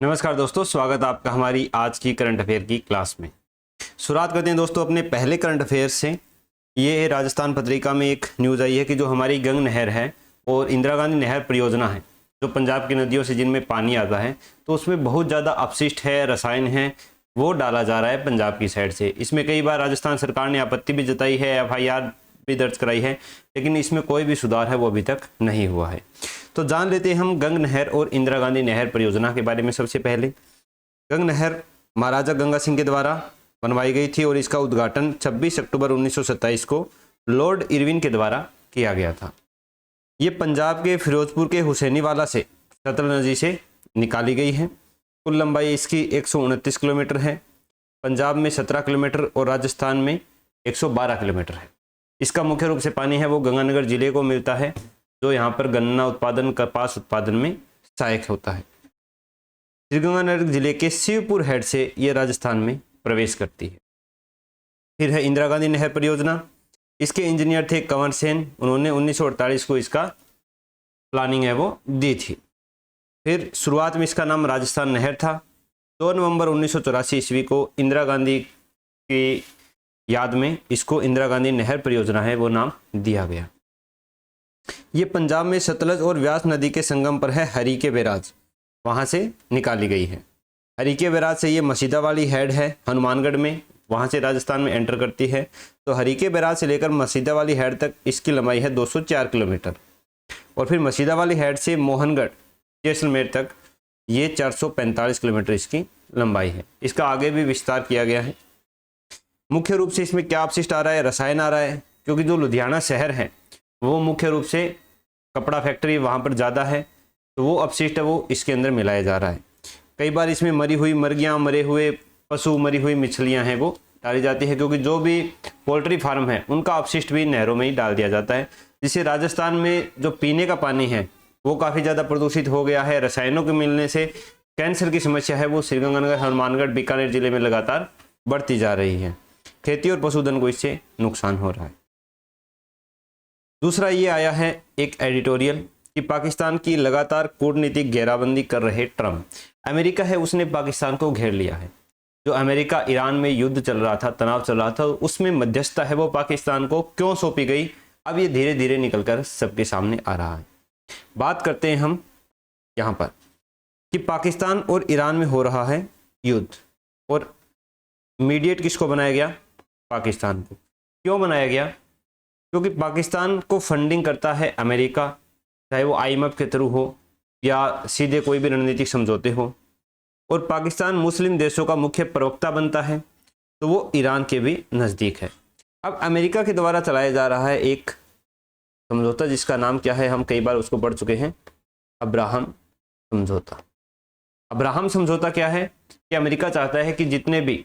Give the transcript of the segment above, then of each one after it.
नमस्कार दोस्तों, स्वागत है आपका हमारी आज की करंट अफेयर की क्लास में। शुरुआत करते हैं दोस्तों अपने पहले करंट अफेयर से। ये राजस्थान पत्रिका में एक न्यूज़ आई है कि जो हमारी गंग नहर है और इंदिरा गांधी नहर परियोजना है, जो पंजाब की नदियों से जिनमें पानी आता है, तो उसमें बहुत ज़्यादा अपशिष्ट है, रसायन है, वो डाला जा रहा है पंजाब की साइड से। इसमें कई बार राजस्थान सरकार ने आपत्ति भी जताई है, FIR भी दर्ज कराई है, लेकिन इसमें कोई भी सुधार है वो अभी तक नहीं हुआ है। तो जान लेते हैं हम गंग नहर और इंदिरा गांधी नहर परियोजना के बारे में। सबसे पहले गंग नहर महाराजा गंगा सिंह के द्वारा बनवाई गई थी और इसका उद्घाटन 26 अक्टूबर 1927 को लॉर्ड इरविन के द्वारा किया गया था। ये पंजाब के फिरोजपुर के हुसैनीवाला से सतलज नदी से निकाली गई है। कुल लंबाई इसकी 129 किलोमीटर है। पंजाब में 17 किलोमीटर और राजस्थान में 112 किलोमीटर है। इसका मुख्य रूप से पानी है वो गंगानगर जिले को मिलता है, जो यहाँ पर गन्ना उत्पादन, कपास उत्पादन में सहायक होता है। श्रीगंगानगर जिले के शिवपुर हेड से ये राजस्थान में प्रवेश करती है। फिर है इंदिरा गांधी नहर परियोजना। इसके इंजीनियर थे कंवर सेन। उन्होंने 1948 को इसका प्लानिंग है वो दी थी। फिर शुरुआत में इसका नाम राजस्थान नहर था। 2 नवंबर 1984 ईस्वी को इंदिरा गांधी की याद में इसको इंदिरा गांधी नहर परियोजना है वो नाम दिया गया। ये पंजाब में सतलज और व्यास नदी के संगम पर है। हरीके बैराज वहाँ से निकाली गई है। हरीके बैराज से ये मसीदा वाली हेड है हनुमानगढ़ में, वहाँ से राजस्थान में एंटर करती है। तो हरीके बैराज से लेकर मसीदा वाली हेड तक इसकी लंबाई है 204 किलोमीटर। और फिर मसीदा वाली हेड से मोहनगढ़ जैसलमेर तक ये 445 किलोमीटर इसकी लंबाई है। इसका आगे भी विस्तार किया गया है। मुख्य रूप से इसमें क्या अपशिष्ट आ रहा है? रसायन आ रहा है, क्योंकि जो लुधियाना शहर है वो मुख्य रूप से कपड़ा फैक्ट्री वहाँ पर ज़्यादा है, तो वो अपशिष्ट है वो इसके अंदर मिलाया जा रहा है। कई बार इसमें मरी हुई मुर्गियाँ, मरे हुए पशु, मरी हुई मछलियाँ हैं वो डाली जाती है, क्योंकि जो भी पोल्ट्री फार्म है उनका अपशिष्ट भी नहरों में ही डाल दिया जाता है, जिससे राजस्थान में जो पीने का पानी है वो काफ़ी ज़्यादा प्रदूषित हो गया है। रसायनों के मिलने से कैंसर की समस्या है वो श्रीगंगानगर, हनुमानगढ़, बीकानेर जिले में लगातार बढ़ती जा रही है। खेती और पशुधन को इससे नुकसान हो रहा है। दूसरा ये आया है एक एडिटोरियल कि पाकिस्तान की लगातार कूटनीतिक घेराबंदी कर रहे ट्रंप। अमेरिका है उसने पाकिस्तान को घेर लिया है। जो अमेरिका ईरान में युद्ध चल रहा था, तनाव चल रहा था, उसमें मध्यस्थता है वो पाकिस्तान को क्यों सौंपी गई, अब ये धीरे धीरे निकलकर सबके सामने आ रहा है। बात करते हैं हम यहाँ पर कि पाकिस्तान और ईरान में हो रहा है युद्ध, और मीडिएट किसको बनाया गया? पाकिस्तान को। क्यों बनाया गया? क्योंकि पाकिस्तान को फंडिंग करता है अमेरिका, चाहे वो IMF के थ्रू हो या सीधे कोई भी रणनीतिक समझौते हो, और पाकिस्तान मुस्लिम देशों का मुख्य प्रवक्ता बनता है, तो वो ईरान के भी नज़दीक है। अब अमेरिका के द्वारा चलाया जा रहा है एक समझौता, जिसका नाम क्या है, हम कई बार उसको पढ़ चुके हैं, अब्राहम समझौता। अब्राहम समझौता क्या है कि अमेरिका चाहता है कि जितने भी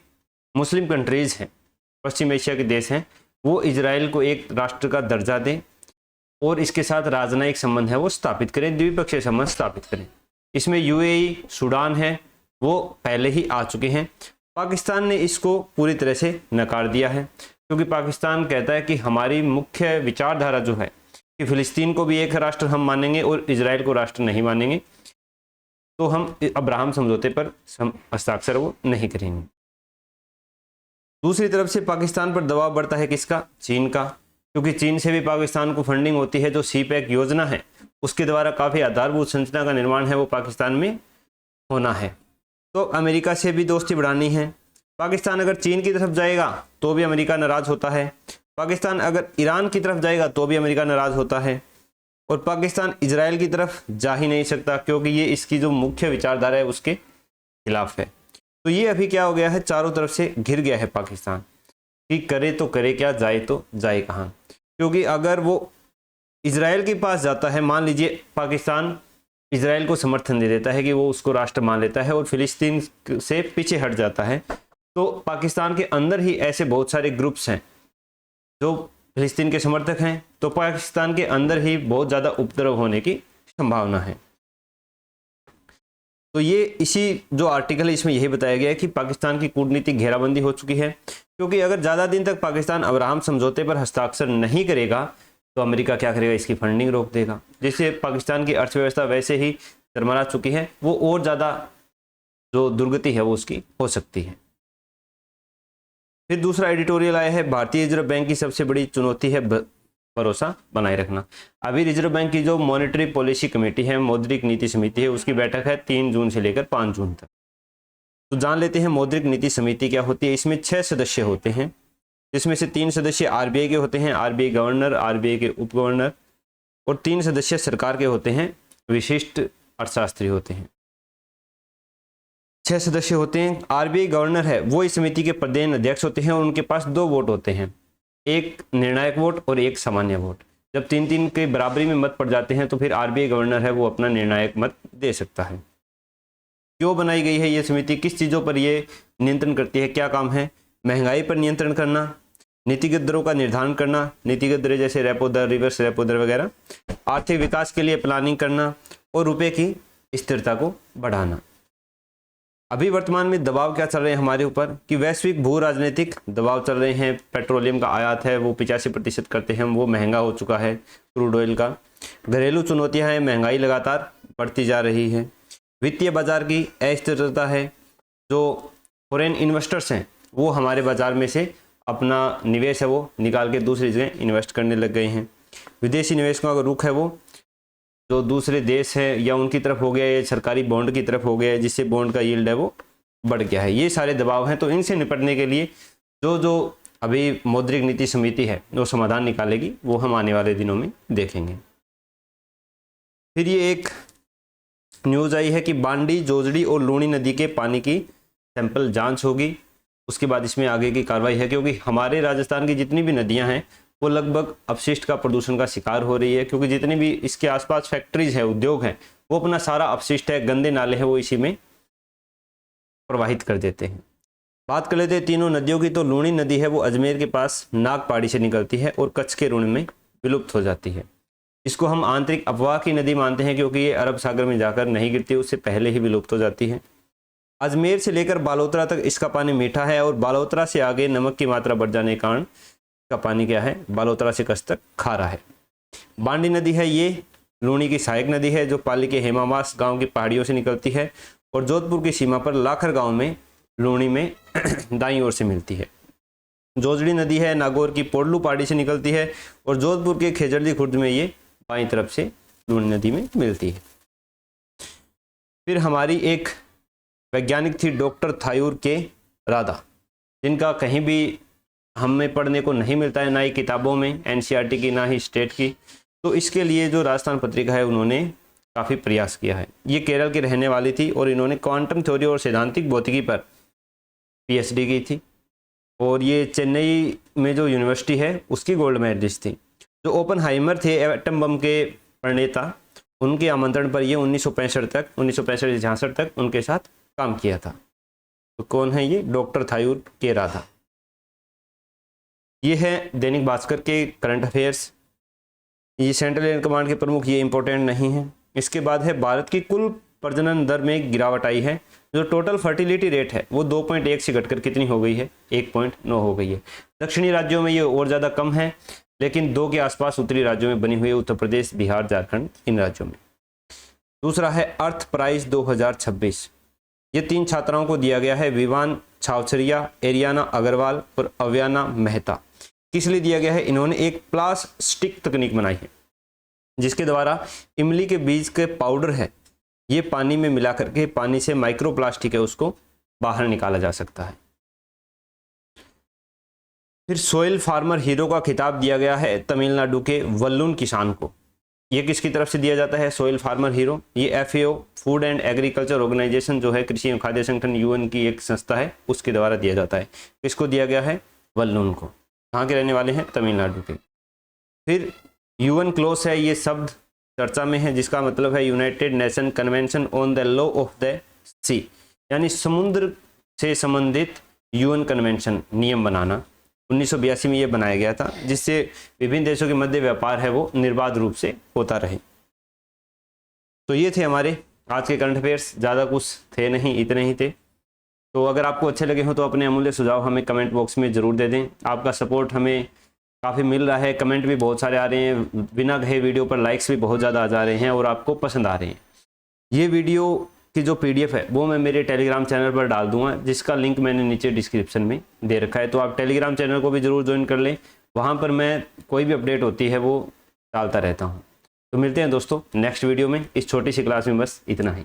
मुस्लिम कंट्रीज़ हैं, पश्चिम एशिया के देश हैं, वो इजराइल को एक राष्ट्र का दर्जा दें और इसके साथ राजनयिक संबंध है वो स्थापित करें, द्विपक्षीय संबंध स्थापित करें। इसमें UAE, सूडान है वो पहले ही आ चुके हैं। पाकिस्तान ने इसको पूरी तरह से नकार दिया है, क्योंकि पाकिस्तान कहता है कि हमारी मुख्य विचारधारा जो है कि फ़िलिस्तीन को भी एक राष्ट्र हम मानेंगे और इजराइल को राष्ट्र नहीं मानेंगे, तो हम अब्राहम समझौते पर हस्ताक्षर वो नहीं करेंगे। दूसरी तरफ से पाकिस्तान पर दबाव बढ़ता है किसका? चीन का, क्योंकि चीन से भी पाकिस्तान को फंडिंग होती है। जो CPEC योजना है उसके द्वारा काफ़ी आधारभूत संरचना का निर्माण है वो पाकिस्तान में होना है। तो अमेरिका से भी दोस्ती बढ़ानी है। पाकिस्तान अगर चीन की तरफ जाएगा तो भी अमेरिका नाराज़ होता है। पाकिस्तान अगर ईरान की तरफ जाएगा तो भी अमेरिका नाराज़ होता है। और पाकिस्तान इजराइल की तरफ जा ही नहीं सकता, क्योंकि ये इसकी जो मुख्य विचारधारा है उसके खिलाफ है। तो ये अभी क्या हो गया है, चारों तरफ से घिर गया है पाकिस्तान कि करे तो करे क्या, जाए तो जाए कहाँ। क्योंकि अगर वो इजराइल के पास जाता है, मान लीजिए पाकिस्तान इजराइल को समर्थन दे देता है कि वो उसको राष्ट्र मान लेता है और फिलिस्तीन से पीछे हट जाता है, तो पाकिस्तान के अंदर ही ऐसे बहुत सारे ग्रुप्स हैं जो फिलिस्तीन के समर्थक हैं, तो पाकिस्तान के अंदर ही बहुत ज़्यादा उपद्रव होने की संभावना है। तो ये इसी जो आर्टिकल है इसमें यही बताया गया है कि पाकिस्तान की कूटनीतिक घेराबंदी हो चुकी है, क्योंकि अगर ज़्यादा दिन तक पाकिस्तान अब्राहम समझौते पर हस्ताक्षर नहीं करेगा तो अमेरिका क्या करेगा? इसकी फंडिंग रोक देगा, जिससे पाकिस्तान की अर्थव्यवस्था वैसे ही डरमरा चुकी है वो और ज़्यादा जो दुर्गति है वो उसकी हो सकती है। फिर दूसरा एडिटोरियल आया है, भारतीय रिजर्व बैंक की सबसे बड़ी चुनौती है भरोसा बनाए रखना। अभी रिजर्व बैंक की जो मॉनेटरी पॉलिसी कमेटी है, मौद्रिक नीति समिति है, उसकी बैठक है 3 जून से लेकर 5 जून तक। तो जान लेते हैं मौद्रिक नीति समिति क्या होती है। इसमें 6 सदस्य होते हैं, जिसमें से 3 सदस्य आरबीआई के होते हैं, आरबीआई गवर्नर, आरबीआई के उप गवर्नर, और 3 सदस्य सरकार के होते हैं, विशिष्ट अर्थशास्त्री होते हैं। 6 सदस्य होते हैं। आरबीआई गवर्नर है वो इस समिति के प्रधान अध्यक्ष होते हैं और उनके पास 2 वोट होते हैं, एक निर्णायक वोट और एक सामान्य वोट। जब 3-3 के बराबरी में मत पड़ जाते हैं तो फिर आरबीआई गवर्नर है वो अपना निर्णायक मत दे सकता है। क्यों बनाई गई है ये समिति, किस चीज़ों पर ये नियंत्रण करती है, क्या काम है? महंगाई पर नियंत्रण करना, नीतिगत दरों का निर्धारण करना, नीतिगत दरें जैसे रेपो दर, रिवर्स रेपो दर वगैरह, आर्थिक विकास के लिए प्लानिंग करना और रुपए की स्थिरता को बढ़ाना। अभी वर्तमान में दबाव क्या चल रहे हैं हमारे ऊपर कि वैश्विक भू राजनीतिक दबाव चल रहे हैं। पेट्रोलियम का आयात है वो 85% करते हैं, वो महंगा हो चुका है क्रूड ऑयल का। घरेलू चुनौतियां हैं, महंगाई लगातार बढ़ती जा रही है। वित्तीय बाजार की अस्थिरता है, जो फॉरेन इन्वेस्टर्स हैं वो हमारे बाजार में से अपना निवेश है वो निकाल के दूसरी जगह इन्वेस्ट करने लग गए हैं। विदेशी निवेशकों का रुख है वो जो दूसरे देश है या उनकी तरफ हो गया या सरकारी बॉन्ड की तरफ हो गया है, जिससे बॉन्ड का यील्ड है वो बढ़ गया है। ये सारे दबाव हैं, तो इनसे निपटने के लिए जो अभी मौद्रिक नीति समिति है वो समाधान निकालेगी, वो हम आने वाले दिनों में देखेंगे। फिर ये एक न्यूज़ आई है कि बांडी, जोजड़ी और लूणी नदी के पानी की सैंपल जांच होगी। उसके बाद इसमें आगे की कार्रवाई है, क्योंकि हमारे राजस्थान की जितनी भी नदियां हैं वो लगभग अपशिष्ट का प्रदूषण का शिकार हो रही है, क्योंकि जितनी भी इसके आसपास फैक्ट्रीज है, उद्योग हैं, वो अपना सारा अपशिष्ट है, गंदे नाले हैं, वो इसी में प्रवाहित कर देते हैं। बात कर लेते हैं तीनों नदियों की। तो लूणी नदी है वो अजमेर के पास नागपाड़ी से निकलती है और कच्छ के ऋण में विलुप्त हो जाती है। इसको हम आंतरिक अफवाह की नदी मानते हैं, क्योंकि ये अरब सागर में जाकर नहीं गिरती, उससे पहले ही विलुप्त हो जाती है। अजमेर से लेकर बालोतरा तक इसका पानी मीठा है और बालोतरा से आगे नमक की मात्रा बढ़ जाने के कारण इसका पानी क्या है, बालोतरा से कच्छ तक खारा है। बांडी नदी है ये लूणी की सहायक नदी है, जो पाली के हेमामास गांव की पहाड़ियों से निकलती है और जोधपुर की सीमा पर लाखर गांव में लूणी में दाईं ओर से मिलती है। जोजड़ी नदी है नागौर की पोडलू पहाड़ी से निकलती है और जोधपुर के खेजड़दी खुर्द में ये बाईं तरफ से लूणी नदी में मिलती है। फिर हमारी एक वैज्ञानिक थी डॉक्टर थायूर के राधा, जिनका कहीं भी हमें पढ़ने को नहीं मिलता है, ना ही किताबों में एनसीईआरटी की, ना ही स्टेट की। तो इसके लिए जो राजस्थान पत्रिका है उन्होंने काफ़ी प्रयास किया है। ये केरल की रहने वाली थी और इन्होंने क्वांटम थ्योरी और सैद्धांतिक भौतिकी पर पीएचडी की थी और ये चेन्नई में जो यूनिवर्सिटी है उसकी गोल्ड मेडलिस्ट थी। जो ओपनहाइमर थे एटम बम के प्रणेता, उनके आमंत्रण पर ये 1965 से 66 तक उनके साथ काम किया था। तो कौन है ये? डॉक्टर थायूर के राधा। ये है दैनिक भास्कर के करंट अफेयर्स। ये सेंट्रल एयर कमांड के प्रमुख, ये इंपॉर्टेंट नहीं है। इसके बाद है भारत की कुल प्रजनन दर में गिरावट आई है। जो टोटल फर्टिलिटी रेट है वो 2.1 से घटकर कितनी हो गई है? 1.9 हो गई है। दक्षिणी राज्यों में ये और ज़्यादा कम है, लेकिन 2 के आसपास उत्तरी राज्यों में बनी हुई है, उत्तर प्रदेश, बिहार, झारखंड, इन राज्यों में। दूसरा है अर्थ प्राइज 2026। ये 3 छात्राओं को दिया गया है, विवान छावछरिया, एरियाना अग्रवाल और अव्याना मेहता। किस लिए दिया गया है? इन्होंने एक प्लास्टिक तकनीक बनाई है जिसके द्वारा इमली के बीज के पाउडर है ये पानी में मिला करके पानी से माइक्रो प्लास्टिक है उसको बाहर निकाला जा सकता है। फिर सोइल फार्मर हीरो का खिताब दिया गया है तमिलनाडु के वल्लून किसान को। ये किसकी तरफ से दिया जाता है? Soil farmer hero. ये FAO food and agriculture organisation जो है, कृषि एवं खाद्य संगठन यूएन की एक संस्था है, उसके द्वारा दिया जाता है। किसको दिया गया है? वल्लून को। कहाँ के रहने वाले हैं? तमिलनाडु के। फिर यूएन क्लोज है, ये शब्द चर्चा में है जिसका मतलब है united nation convention on the law of the sea, यानी समुद्र से संबंधित यूएन कन्वेंशन, नियम बनाना। 1982 में ये बनाया गया था जिससे विभिन्न देशों के मध्य व्यापार है वो निर्बाध रूप से होता रहे। तो ये थे हमारे आज के करंट अफेयर्स, ज़्यादा कुछ थे नहीं, इतने ही थे। तो अगर आपको अच्छे लगे हो तो अपने अमूल्य सुझाव हमें कमेंट बॉक्स में ज़रूर दे दें। आपका सपोर्ट हमें काफ़ी मिल रहा है, कमेंट भी बहुत सारे आ रहे हैं, बिना कहे वीडियो पर लाइक्स भी बहुत ज़्यादा आ जा रहे हैं और आपको पसंद आ रहे हैं। ये वीडियो की जो PDF है वो मैं मेरे टेलीग्राम चैनल पर डाल दूंगा, जिसका लिंक मैंने नीचे डिस्क्रिप्शन में दे रखा है। तो आप टेलीग्राम चैनल को भी ज़रूर ज्वाइन कर लें, वहाँ पर मैं कोई भी अपडेट होती है वो डालता रहता हूँ। तो मिलते हैं दोस्तों नेक्स्ट वीडियो में। इस छोटी सी क्लास में बस इतना ही।